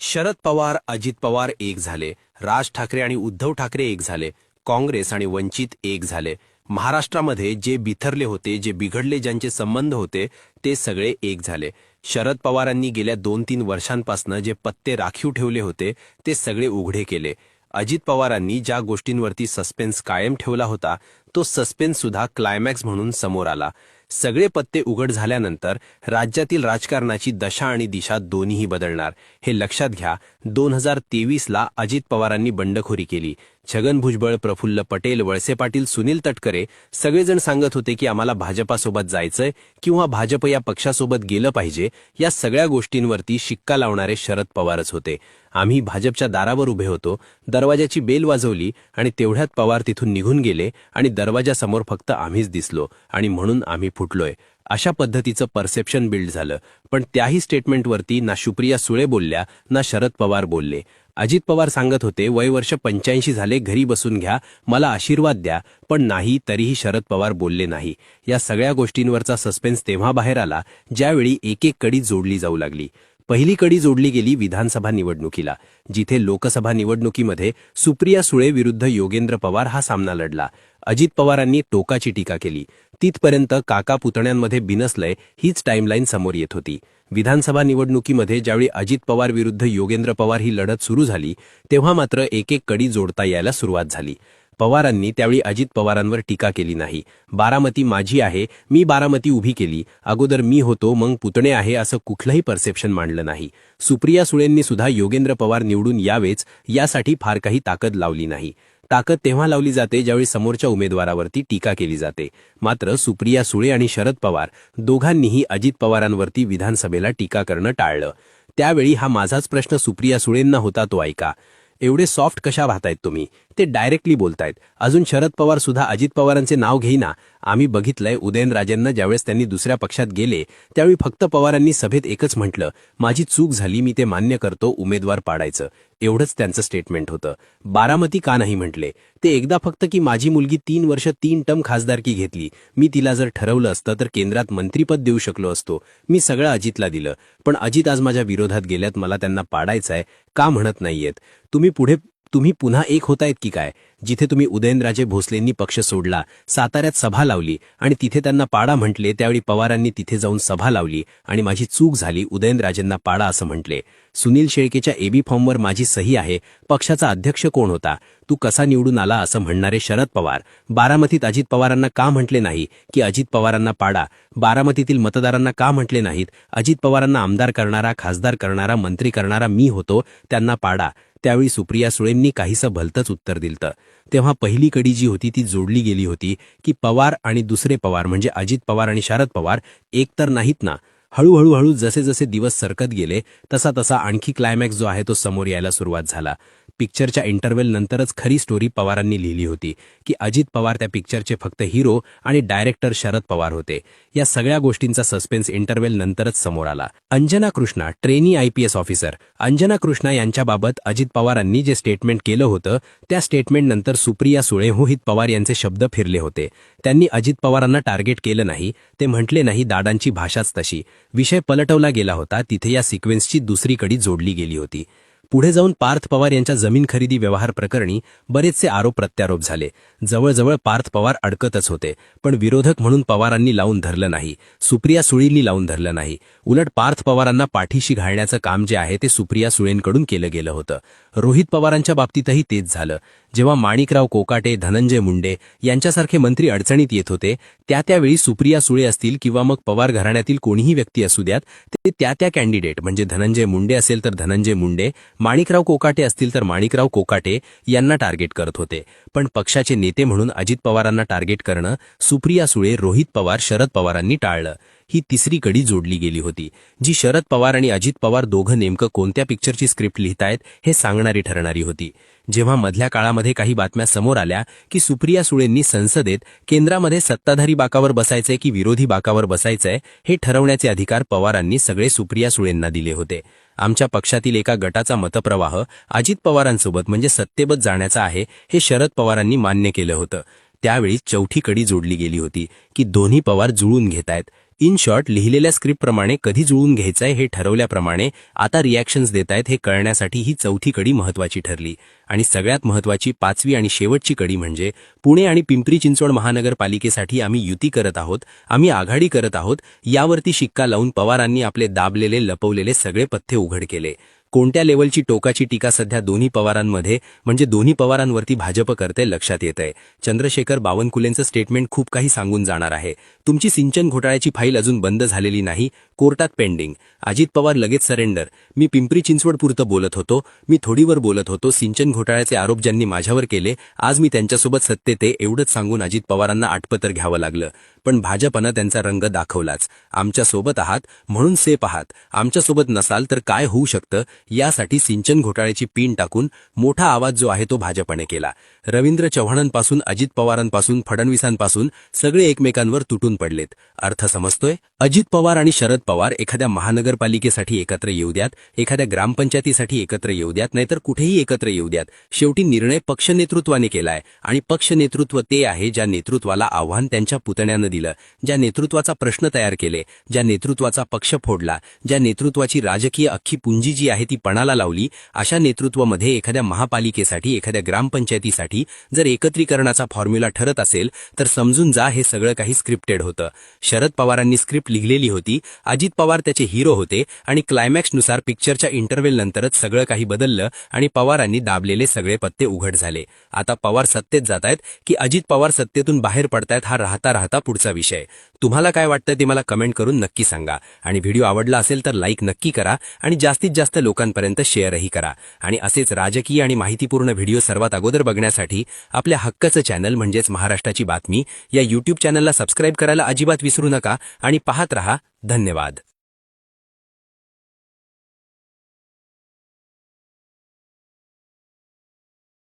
शरद पवार, अजित पवार एक झाले, राज ठाकरे आणि उद्धव ठाकरे एक झाले, काँग्रेस आणि वंचित एक झाले. महाराष्ट्रामध्ये जे बिथरले होते, जे बिघडले, ज्यांचे संबंध होते, ते सगळे एक झाले. शरद पवारांनी गेल्या 2-3 वर्षांपासून जे पत्ते राखीव ठेवले होते ते सगळे उघडे केले. अजित पवारांनी ज्या गोष्टींवरती सस्पेन्स कायम ठेवला होता तो सस्पेन्स सुद्धा क्लायमॅक्स म्हणून समोर आला. सगळे पत्ते उघड झाल्यानंतर राज्यातील राजकारणाची दशा आणि दिशा दोन्हीही बदलणार हे लक्षात घ्या. 2023ला अजित पवारांनी बंडखोरी केली. छगन भुजबळ, प्रफुल्ल पटेल, वळसे पाटील, सुनील तटकरे सगळेजण सांगत होते की आम्हाला भाजपासोबत जायचंय किंवा भाजप या पक्षासोबत गेलं पाहिजे. या सगळ्या गोष्टींवरती शिक्का लावणारे शरद पवारच होते. आम्ही भाजपच्या दारावर उभे होतो, दरवाजाची बेल वाजवली आणि तेवढ्यात पवार तिथून निघून गेले आणि दरवाजासमोर फक्त आम्हीच दिसलो आणि म्हणून आम्ही फुटलोय. अशा पद्धतीचं परसेप्शन बिल्ड झालं. पण त्याही स्टेटमेंटवरती ना सुप्रिया सुळे बोलल्या ना शरद पवार बोलले. अजित पवार सांगत होते वय वर्ष 85 झाले, घरी बसून घ्या, मला आशीर्वाद द्या, पण नाही, तरीही शरद पवार बोलले नाही. या सगळ्या गोष्टींवरचा सस्पेन्स तेव्हा बाहेर आला ज्यावेळी एक एक कडी जोडली जाऊ लागली. पहिली कडी जोडली गेली विधानसभा निवडणुकीला, जिथे लोकसभा निवडणुकीमध्ये सुप्रिया सुळे विरुद्ध योगेंद्र पवार हा सामना लढला. अजित पवारांनी टोकाची टीका केली. तिथपर्यंत काका पुतण्यांमध्ये बिनसलंय हीच टाईमलाईन समोर येत होती. विधानसभा निवडणुकीमध्ये ज्यावेळी अजित पवार विरुद्ध योगेंद्र पवार ही लढत सुरू झाली तेव्हा मात्र एक एक कडी जोडता यायला सुरुवात झाली. पवारांनी त्यावेळी अजित पवारांवर टीका केली नाही. बारामती माझी आहे, मी बारामती उभी केली, अगोदर मी होतो मग पुतणे आहे, असं कुठलंही परसेप्शन मांडलं नाही. सुप्रिया सुळेंनी सुद्धा योगेंद्र पवार निवडून यावेच यासाठी फार काही ताकद लावली नाही. ताकद तेव्हा लावली जाते ज्यावेळी समोरच्या उमेदवारावरती टीका केली जाते. मात्र सुप्रिया सुळे आणि शरद पवार दोघांनीही अजित पवारांवरती विधानसभेला टीका करणं टाळलं. त्यावेळी हा माझाच प्रश्न सुप्रिया सुळेंना होता तो ऐका. एवढे सॉफ्ट कशा वाहतायत तुम्ही? ते डायरेक्टली बोलतायत. अजून शरद पवार सुद्धा अजित पवारांचे नाव घेईना. आम्ही बघितलंय उदयनराजेंना ज्यावेळेस त्यांनी दुसऱ्या पक्षात गेले त्यावेळी फक्त पवारांनी सभेत एकच म्हटलं, माझी चूक झाली, मी ते मान्य करतो, उमेदवार पाडायचं. एवढंच त्यांचं स्टेटमेंट होतं. बारामती का नाही म्हटले? ते एकदा फक्त की माझी मुलगी 3 वर्ष 3 टर्म खासदारकी घेतली, मी तिला जर ठरवलं असतं तर केंद्रात मंत्रीपद देऊ शकलो असतो, मी सगळं अजितला दिलं, पण अजित आज माझ्या विरोधात गेल्यात, मला त्यांना पाडायचंय का म्हणत नाहीयेत. तुम्ही पुन्हा एक होतायत की काय? जिथे तुम्ही उदयनराजे भोसलेंनी पक्ष सोडला, साताऱ्यात सभा लावली आणि तिथे त्यांना पाडा म्हटले, त्यावेळी पवारांनी तिथे जाऊन सभा लावली आणि माझी चूक झाली, उदयनराजेंना पाडा असं म्हटले. सुनील शेळकेच्या एबी फॉर्मवर माझी सही आहे, पक्षाचा अध्यक्ष कोण होता, तू कसा निवडून आला असं म्हणणारे शरद पवार बारामतीत अजित पवारांना का म्हटले नाही की अजित पवारांना पाडा? बारामतीतील मतदारांना का म्हटले नाहीत अजित पवारांना आमदार करणारा, खासदार करणारा, मंत्री करणारा मी होतो, त्यांना पाडा? त्यावेळी सुप्रिया सुळेंनी काहीसं भलतंच उत्तर दिलतं. तेव्हा पहिली कडी जी होती ती जोडली गेली होती की पवार आणि दुसरे पवार म्हणजे अजित पवार आणि शरद पवार एक तर नाहीत ना. हळूहळू जसे जसे दिवस सरकत गेले तसा तसा आणखी क्लायमॅक्स जो आहे तो समोर यायला सुरुवात झाला. पिक्चरच्या इंटरव्हेल नंतरच खरी स्टोरी पवारांनी लिहिली होती की अजित पवार त्या पिक्चरचे फक्त हिरो आणि डायरेक्टर शरद पवार होते. या सगळ्या गोष्टींचा सस्पेन्स इंटरव्हेल नंतरच समोर आला. Anjana Krishna, trainee IPS officer Anjana Krishna यांच्याबाबत अजित पवारांनी जे स्टेटमेंट केलं होतं त्या स्टेटमेंट नंतर सुप्रिया सुळे, मोहित पवार यांचे शब्द फिरले होते. त्यांनी अजित पवारांना टार्गेट केलं नाही, ते म्हटले नाही, दादांची भाषाच तशी. विषय पलटवला गेला होता. तिथे या सिक्वेन्सची दुसरी कडी जोडली गेली होती. पुढे जाऊन पार्थ पवार यांच्या जमीन खरेदी व्यवहार प्रकरणी बरेचसे आरोप प्रत्यारोप झाले. जवळजवळ पार्थ पवार अडकतच होते, पण विरोधक म्हणून पवारांनी लावून धरलं नाही, सुप्रिया सुळेंनी लावून धरलं नाही. उलट पार्थ पवारांना पाठीशी घालण्याचं काम जे आहे ते सुप्रिया सुळेंकडून केलं गेलं होतं. रोहित पवारांच्या बाबतीतही तेच झालं. जेव्हा माणिकराव कोकाटे, धनंजय मुंडे यांच्यासारखे मंत्री अडचणीत येत होते त्यावेळी सुप्रिया सुळे असतील किंवा मग पवार घराण्यातील कोणीही व्यक्ती असू द्यात, ते त्या कॅन्डिडेट म्हणजे धनंजय मुंडे असेल तर धनंजय मुंडे, माणिकराव कोकाटे असतील तर माणिकराव कोकाटे यांना टार्गेट करत होते. पण पक्षाचे नेते म्हणून अजित पवारांना टार्गेट करणं सुप्रिया सुळे, रोहित पवार, शरद पवारांनी टाळलं. ही तिसरी कडी जोडली गेली होती जी शरद पवार आणि अजित पवार दोघं नेमकं कोणत्या पिक्चरची स्क्रिप्ट लिहितायत हे सांगणारी ठरणारी होती. जेव्हा मधल्या काळामध्ये काही बातम्या समोर आल्या की सुप्रिया सुळेंनी संसदेत केंद्रामध्ये सत्ताधारी बाकावर बसायचंय की विरोधी बाकावर बसायचंय हे ठरवण्याचे अधिकार पवारांनी सगळे सुप्रिया सुळेंना दिले होते. आमच्या पक्षातील एका गटाचा मतप्रवाह अजित पवारांसोबत म्हणजे सत्तेबत जाण्याचा आहे हे शरद पवारांनी मान्य केलं होतं. त्यावेळी चौथी कडी जोडली गेली होती की दोन्ही पवार जुळून घेतायत. इन शॉर्ट, लिहिलेल्या स्क्रिप्टप्रमाणे कधी जुळवून घ्यायचंय हे ठरवल्याप्रमाणे आता रिॲक्शन्स देतायत हे कळण्यासाठी ही चौथी कडी महत्वाची ठरली. आणि सगळ्यात महत्वाची पाचवी आणि शेवटची कडी म्हणजे पुणे आणि पिंपरी चिंचवड महानगरपालिकेसाठी आम्ही युती करत आहोत, आम्ही आघाडी करत आहोत, यावरती शिक्का लावून पवारांनी आपले दाबलेले लपवलेले सगळे पथ्ये उघड केले. कोणत्या लेवलची टोकाची टीका सध्या दोन्ही पवारांमध्ये म्हणजे दोन्ही पवारांवरती भाजप करते लक्षात येतंय. चंद्रशेखर बावनकुलेंचं स्टेटमेंट खूप काही सांगून जाणार आहे. तुमची सिंचन घोटाळ्याची फाईल अजून बंद झालेली नाही, कोर्टात पेंडिंग. अजित पवार लगेच सरेंडर. मी पिंपरी चिंचवड पुरतं बोलत होतो, मी थोडीवर बोलत होतो. सिंचन घोटाळ्याचे आरोप ज्यांनी माझ्यावर केले, आज मी त्यांच्यासोबत सत्तेत आहे एवढंच सांगून अजित पवारांना आटपतर घ्यावं लागलं. पण भाजपनं त्यांचा रंग दाखवलाच. आमच्यासोबत आहात म्हणून सेफ आहात, आमच्यासोबत नसाल तर काय होऊ शकतं यासाठी सिंचन घोटाळ्याची पिन टाकून मोठा आवाज जो आहे तो भाजपने केला. रवींद्र चव्हाणांपासून अजित पवारांपासून फडणवीसांपासून सगळे एकमेकांवर तुटून पडलेत. अर्थ समजतोय? अजित पवार आणि शरद पवार एखाद्या महानगरपालिकेसाठी एकत्र येऊ द्यात, एखाद्या ग्रामपंचायतीसाठी एकत्र येऊ द्यात, नाहीतर कुठेही एकत्र येऊ द्यात, शेवटी निर्णय पक्ष नेतृत्वाने केलाय. आणि पक्ष नेतृत्व ते आहे ज्या नेतृत्वाला आव्हान त्यांच्या पुतण्यानं दिलं, ज्या नेतृत्वाचा प्रश्न तयार केले, ज्या नेतृत्वाचा पक्ष फोडला, ज्या नेतृत्वाची राजकीय अख्खी पुंजी जी आहे ती पणाला लावली. अशा नेतृत्वामध्ये एखाद्या महापालिकेसाठी, एखाद्या ग्रामपंचायतीसाठी जर एकत्रीकरणाचा फॉर्म्युला ठरत असेल तर समजून जा हे सगळं काही स्क्रिप्टेड होतं. शरद पवारांनी स्क्रिप्ट लिहिलेली होती, अजित पवार त्याचे हिरो होते आणि क्लायमॅक्सनुसार पिक्चरच्या इंटरव्हेल नंतरच सगळं काही बदललं आणि पवारांनी दाबलेले सगळे पत्ते उघड झाले. आता पवार सत्तेत जातायत की अजित पवार सत्तेतून बाहेर पडतायत हा राहता पुढचा विषय. तुम्हाला काय वाटतं ते मला कमेंट करून नक्की सांगा. आणि व्हिडिओ आवडला असेल तर लाईक नक्की करा आणि जास्तीत जास्त लोकांपर्यंत शेअरही करा. आणि असेच राजकीय आणि माहितीपूर्ण व्हिडिओ सर्वात अगोदर बघण्यासाठी आपल्या हक्काचं चॅनल म्हणजेच महाराष्ट्राची बातमी या यूट्यूब चॅनलला सबस्क्राईब करायला अजिबात विसरू नका आणि पाहत रहा. धन्यवाद.